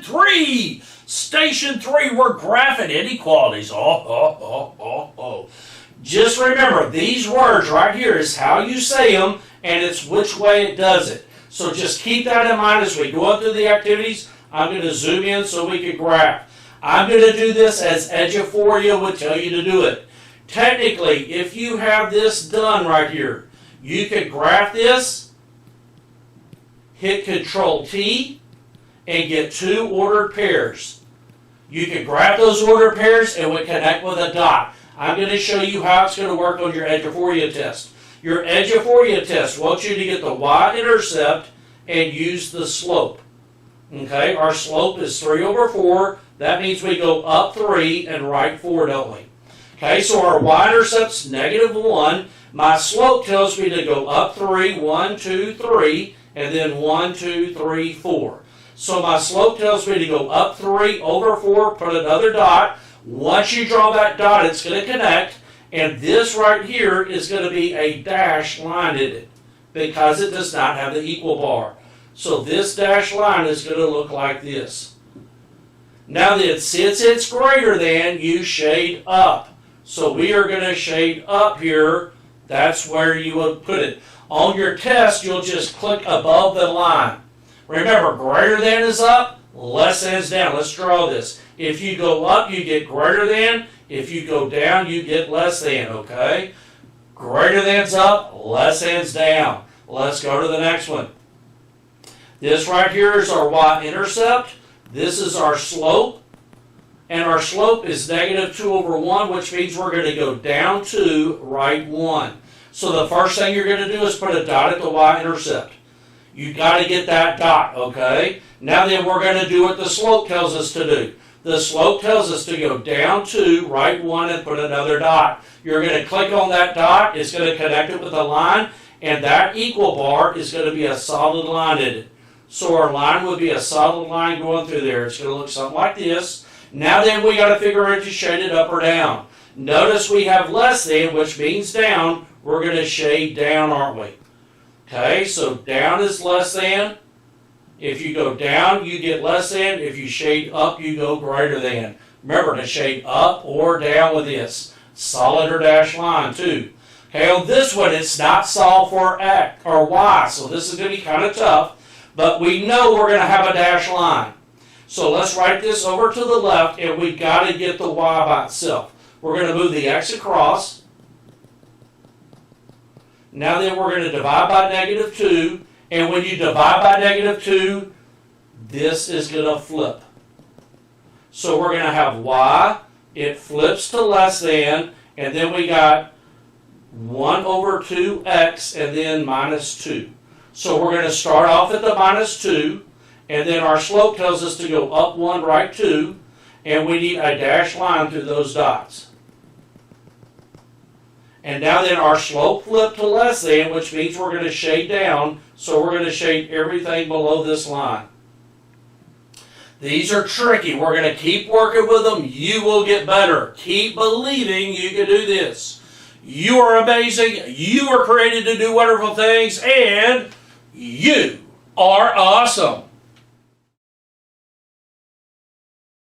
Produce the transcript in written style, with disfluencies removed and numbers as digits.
3. Station 3, we're graphing inequalities. Just remember, these words right here is how you say them, and it's which way it does it. So just keep that in mind as we go up through the activities. I'm going to zoom in so we can graph. I'm going to do this as Eduphoria would tell you to do it. Technically, if you have this done right here, you could graph this, hit Control T, and get 2 ordered pairs. You can graph those ordered pairs and would connect with a dot. I'm going to show you how it's going to work on your Eduphoria test. Your Eduphoria test wants you to get the y-intercept and use the slope. Okay, our slope is 3 over 4. That means we go up 3 and right 4, don't we? Okay, so our y-intercept's -1. My slope tells me to go up 3, 1, 2, 3, and then 1, 2, 3, 4. So my slope tells me to go up 3 over 4, put another dot. Once you draw that dot, it's going to connect, and this right here is going to be a dashed line in it because it does not have the equal bar. So this dashed line is going to look like this. Now then, since it's greater than, you shade up. So we are going to shade up here. That's where you would put it. On your test, you'll just click above the line. Remember, greater than is up, less than is down. Let's draw this. If you go up, you get greater than. If you go down, you get less than, okay? Greater than's up, less than's down. Let's go to the next one. This right here is our y-intercept. This is our slope. And our slope is -2 over 1, which means we're going to go down 2, right 1. So the first thing you're going to do is put a dot at the y-intercept. You got to get that dot, okay? Now then, we're going to do what the slope tells us to do. The slope tells us to go down 2, right 1, and put another dot. You're going to click on that dot. It's going to connect it with a line, and that equal bar is going to be a solid line in it. So our line would be a solid line going through there. It's going to look something like this. Now then, we got to figure out to shade it up or down. Notice we have less than, which means down. We're going to shade down, aren't we? Okay, so down is less than. If you go down, you get less than. If you shade up, you go greater than. Remember to shade up or down with this. Solid or dashed line, too. Okay, on this one, it's not solved for X or Y, so this is going to be kind of tough. But we know we're going to have a dashed line. So let's write this over to the left, and we've got to get the Y by itself. We're going to move the X across. Now then, we're going to divide by -2. And when you divide by -2, this is going to flip. So we're going to have y, it flips to less than, and then we got 1 over 2x, and then -2. So we're going to start off at the -2, and then our slope tells us to go up 1, right 2, and we need a dashed line through those dots. And now then our slope flipped to less than, which means we're going to shade down, so we're going to shade everything below this line. These are tricky. We're going to keep working with them. You will get better. Keep believing you can do this. You are amazing. You are created to do wonderful things, and you are awesome.